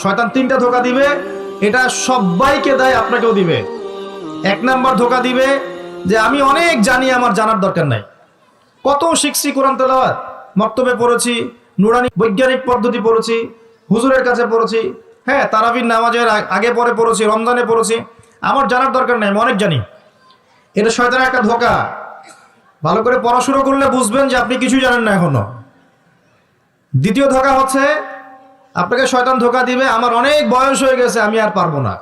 শয়তান তিনটা ধোঁকা দিবে, এটা সবাইকে দেয়, আপনাকেও দিবে। এক নাম্বার ধোঁকা দিবে যে আমি অনেক জানি, আমার জানার দরকার নাই। কত শিখছি, কোরআন তেলাওয়াত মক্তবে পড়েছি, নুরানি বৈজ্ঞানিক পদ্ধতি পড়েছি, হুজুরের কাছে পড়েছি, হ্যাঁ তারাবির নামাজের আগে পরে পড়েছি, রমজানে পড়েছি, আমার জানার দরকার নাই, আমি অনেক জানি। এটা শয়তানের একটা ধোঁকা। ভালো করে পড়াশোনা করলে বুঝবেন যে আপনি কিছুই জানেন না এখনো। দ্বিতীয় ধোঁকা হচ্ছে আপনাকে শয়তান ধোঁকা দিবে আমার অনেক বয়স হয়ে গেছে, আমি আর পারবো না।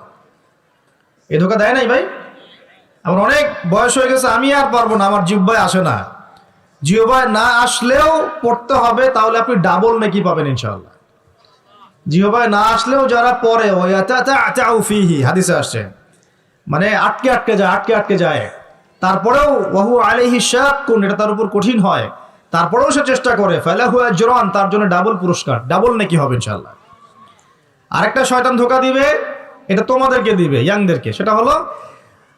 এই ধোঁকা দেয় নাই ভাই? আমার অনেক বয়স হয়ে গেছে, আমি আর পারবো না, আমার জিহ্বায় আসে না। জিহ্বায় না আসলেও পড়তে হবে, তাহলে আপনি ডাবল নেকি পাবেন ইনশাআল্লাহ। জিহ্বায় না আসলেও যারা পড়ে হাদিসে আসছে, মানে আটকে আটকে যায়, তারপরেও ওয়াহু আলাইহি শাক্কুন, এটা তার উপর কঠিন হয়, তারপরেও সে চেষ্টা করে, ফালাহু আজরান, তার জন্য ডাবল পুরস্কার, ডাবল নেকি হবে ইনশাআল্লাহ। আরেকটা শয়তান ধোঁকা দিবে, এটা তোমাদেরকে দিবে, ইয়াংদেরকে, সেটা হলো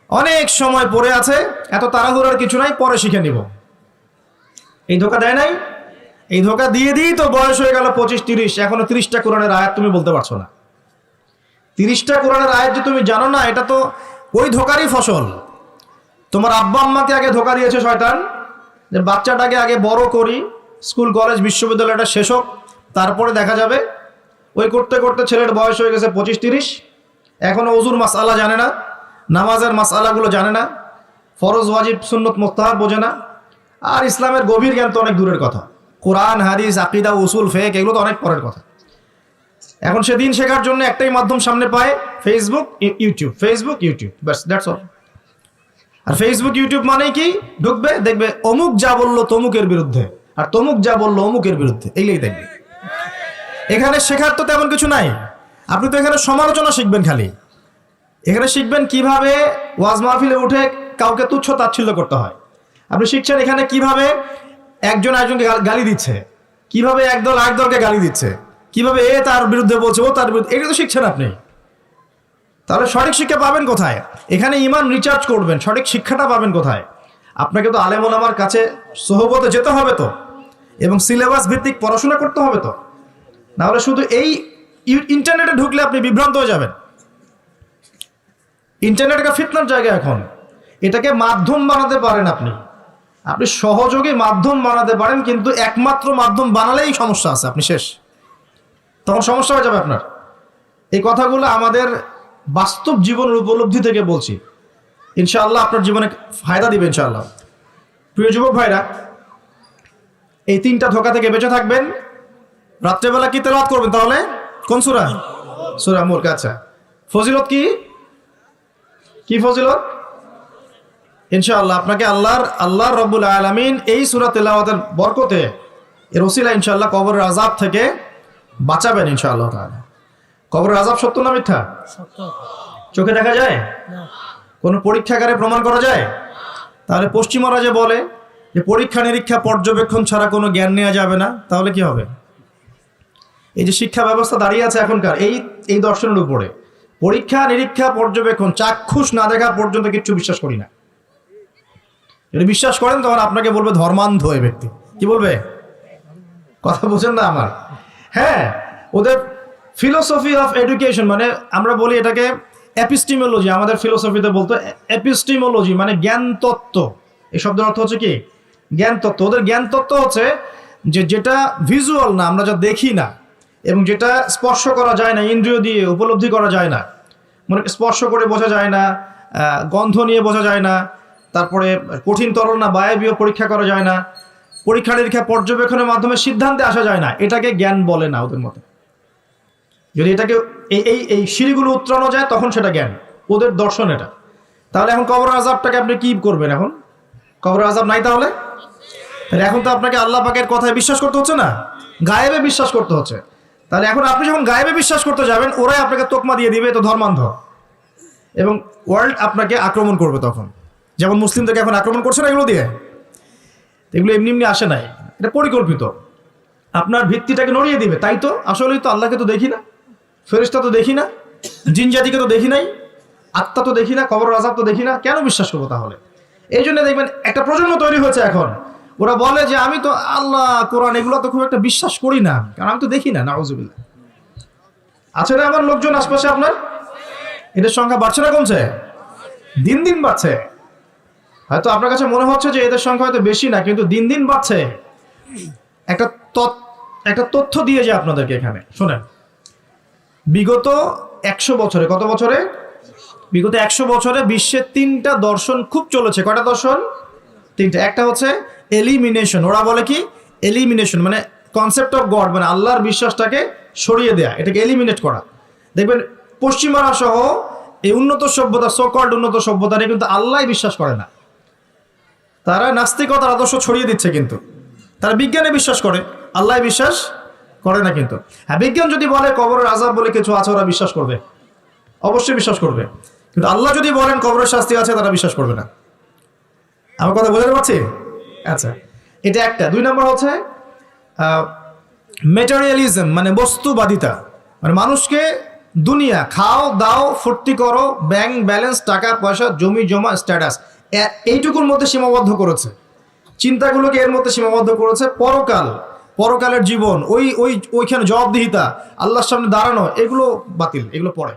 অনেক সময় পড়ে আছে, এত তাড়াহুড়ার কিছু নাই, পরে শিখে নিব। এই ধোঁকা দেয় নাই? এই ধোঁকা দিয়ে দিই তো বয়স হয়ে গেল 25-30, এখনো 30টা কোরআনের আয়াত তুমি বলতে পারছো না। 30টা কোরআনের আয়াত যে তুমি জানো না, এটা তো ওই ধোঁকারই ফসল। তোমার আব্বা আম্মাকে আগে ধোঁকা দিয়েছে শয়তান, যে বাচ্চাটাকে আগে বড় করি, স্কুল কলেজ বিশ্ববিদ্যালয়টা শেষ হোক, তারপরে দেখা যাবে। ওই করতে করতে ছেলের বয়স হয়ে গেছে 25-30, এখনো ওযুর মাসআলা জানে না, নামাজের মাসআলাগুলো জানে না, ফরজ ওয়াজিব সুন্নত মুস্তাহাব বোঝে না, আর ইসলামের গভীর জ্ঞান তো অনেক দূরের কথা। কোরআন হাদিস আকীদা উসুল ফিকহ এগুলো তো অনেক পরের কথা। এখন সে দিন শেখার জন্য একটাই মাধ্যম সামনে পায়, ফেসবুক ইউটিউব, বাস, দ্যাটস অল। আর ফেসবুক ইউটিউব মানেই কি, ঢুকবে দেখবে অমুক যা বললো তমুকের বিরুদ্ধে, আর তমুক যা বললো অমুকের বিরুদ্ধে, এইটাই দেখবে। এখানে শেখার তো তেমন কিছু নাই, আপনি তো এখানে সমালোচনা শিখবেন খালি। এখানে শিখবেন কিভাবে ওয়াজ মাহফিলে উঠে কাউকে তুচ্ছ তাচ্ছিল্য করতে হয়। আপনি শিখছেন এখানে কিভাবে একজন আরেকজনকে গালি দিচ্ছে, কিভাবে একদল আরেক দলকে গালি দিচ্ছে, কিভাবে এ তার বিরুদ্ধে বলছে, ও তার বিরুদ্ধে, এটা তো শিখছেন আপনি। তাহলে সঠিক শিক্ষা পাবেন কোথায়? এখানে ইমান রিচার্জ করবেন, সঠিক শিক্ষাটা পাবেন কোথায়? আপনাকে তো আলেম ওলামার কাছে সোহবতে যেতে হবে তো, এবং সিলেবাস ভিত্তিক পড়াশোনা করতে হবে তো। নাহলে শুধু এই ইন্টারনেটে ঢুকলে আপনি বিভ্রান্ত হয়ে যাবেন। ইন্টারনেট একটা ফিতনার জায়গা এখন, এটাকে মাধ্যম বানাতে পারেন আপনি, আপনি সহযোগী মাধ্যম বানাতে পারেন, কিন্তু একমাত্র মাধ্যম বানালেই সমস্যা আছে, আপনি শেষ, তখন সমস্যা হয়ে যাবে আপনার। এই কথাগুলো আমাদের বাস্তব জীবনের উপলব্ধি থেকে বলছি, ইনশাআল্লাহ আপনার জীবনে ফায়দা দিবে ইনশাআল্লাহ। প্রিয় যুবক ভাইরা, এই 3টা ধোঁকা থেকে বেঁচে থাকবেন। রাত্রেবেলা কি তেলাওয়াত করবেন তাহলে? কোন সূরা? সূরা মুলক। আচ্ছা, ফজিলত কি ফজিলত? ইনশাআল্লাহ আপনাকে আল্লাহ রাব্বুল আলামিন এই সূরা তেলাওয়াতের বরকতে, এর ওসিলা ইনশাআল্লাহ কবরের আযাব থেকে বাঁচাবেন ইনশাআল্লাহ তাআলা। কবরের আযাব সত্য না মিথ্যা? সত্য। চোখে দেখা যায় না, কোন পরীক্ষাগারে প্রমাণ করা যায়? তাহলে পশ্চিমারা যে বলে যে পরীক্ষা নিরীক্ষা পর্যবেক্ষণ ছাড়া কোনো জ্ঞান নেওয়া যাবে না, তাহলে কি হবে? এই যে শিক্ষা ব্যবস্থা দাঁড়িয়ে আছে এখনকার এই দর্শনের উপরে, পরীক্ষা নিরীক্ষা পর্যবেক্ষণ চাক্ষুষ না দেখা পর্যন্ত কিচ্ছু বিশ্বাস করি না। যদি বিশ্বাস করেন তখন আপনাকে বলবে ধর্মান্ধ এই ব্যক্তি। কি বলবে? কথা বুঝেন না আমার? হ্যাঁ, ওদের ফিলোসফি অফ এডুকেশন, মানে আমরা বলি এটাকে এপিস্টিমোলজি, আমাদের ফিলোসফিতে বলতো এপিস্টিমোলজি, মানে জ্ঞান তত্ত্ব। এই শব্দের অর্থ হচ্ছে কি? জ্ঞান তত্ত্ব। ওদের জ্ঞান তত্ত্ব হচ্ছে যে যেটা ভিজুয়াল না, আমরা যা দেখি না, এবং যেটা স্পর্শ করা যায় না, ইন্দ্রিয় দিয়ে উপলব্ধি করা যায় না, মানে স্পর্শ করে বোঝা যায় না, গন্ধ নিয়ে বোঝা যায় না, তারপরে কঠিন তরল না বায়বীয় পরীক্ষা করা যায় না, পরীক্ষা নিরীক্ষা পর্যবেক্ষণের মাধ্যমে সিদ্ধান্তে আসা যায় না, এটাকে জ্ঞান বলে না ওদের মতে। যদি এটাকে এই সিঁড়িগুলো উত্তরানো যায় তখন সেটা জ্ঞান, ওদের দর্শন এটা। তাহলে এখন কবরের আযাবটাকে আপনি কি করবেন? এখন কবরের আযাব নাই, তাহলে এখন তো আপনাকে আল্লাহ পাকের কথায় বিশ্বাস করতে হচ্ছে না, গায়েবে বিশ্বাস করতে হচ্ছে। তাহলে এখন আপনি যখন গায়েবে বিশ্বাস করতে যাবেন, ওরাই আপনাকে তোকমা দিয়ে দিবে তো ধর্মান্ধ, এবং ওয়ার্ল্ড আপনাকে আক্রমণ করবে তখন। যেমন মুসলিমদেরকে এখন আক্রমণ করছে না এগুলো দিয়ে, এগুলো এমনি এমনি আসে নাই, এটা পরিকল্পিত। আপনার ভিত্তিটাকে নড়িয়ে দিবে। তাই তো আসলেই তো আল্লাহকে তো দেখি না, ফেরেশতা তো দেখি না, জিন জাতিকে তো দেখি নাই, আত্মা তো দেখি না, কবরের আযাব তো দেখি না, কেন বিশ্বাস করবো তাহলে? এই জন্য দেখবেন একটা প্রজন্ম তৈরি হয়েছে এখন, ওরা বলে যে আমি তো আল্লাহ কোরআন এগুলো তো খুব একটা বিশ্বাস করি না, কারণ আমি তো দেখি না। নাউজুবিল্লাহ। আছে না এমন লোকজন আশপাশে আপনার? এদের সংখ্যা বাড়ছে না কমছে? দিন দিন বাড়ছে। হয়তো আপনার কাছে মনে হচ্ছে যে এদের সংখ্যা হয়তো বেশি না, কিন্তু দিন দিন বাড়ছে। একটা তথ্য দিয়ে যায় আপনাদেরকে এখানে, শোনেন। বিগত 100 বছরে, কত বছরে? বিগত 100 বছরে বিশ্বে 3টা দর্শন খুব চলেছে। কয়টা দর্শন? 3টা। একটা হচ্ছে এলিমিনেশন, ওরা বলে কি এলিমিনেশন, মানে কনসেপ্ট অফ গড, মানে আল্লাহর বিশ্বাসটাকে সরিয়ে দেয়া, এটাকে এলিমিনেট করা। দেখবেন পশ্চিমারা সহ এই উন্নত সভ্যতা, সো-কল্ড উন্নত সভ্যতা নিয়ে কিন্তু আল্লাহ বিশ্বাস করে না। তারা নাস্তিকতার আদর্শ ছড়িয়ে দিচ্ছে, কিন্তু তারা বিজ্ঞানে বিশ্বাস করে, আল্লাহ বিশ্বাস করে না। কিন্তু হ্যাঁ, বিজ্ঞান যদি বলে কবরের আযাব বলে কিছু আছে, ওরা বিশ্বাস করবে, অবশ্যই বিশ্বাস করবে। কিন্তু আল্লাহ যদি বলেন কবরের শাস্তি আছে, তারা বিশ্বাস করবে না। আমার কথা বোঝাতে পারছি? আচ্ছা, এটা একটা। 2 নম্বর হচ্ছে ম্যাটেরিয়ালিজম, মানে বস্তুবাদিতা, মানে মানুষকে দুনিয়া, খাও দাও ফুর্তি করো, ব্যাংক ব্যালেন্স, টাকা পয়সা, জমি জমা, স্ট্যাটাস, এইটুকুর মধ্যে সীমাবদ্ধ করেছে। চিন্তাগুলোকে এর মধ্যে সীমাবদ্ধ করেছে। পরকালের জীবন, ওইখানে জবাবদিহিতা, আল্লাহর সামনে দাঁড়ানো, এগুলো বাতিল, এগুলো পড়ে।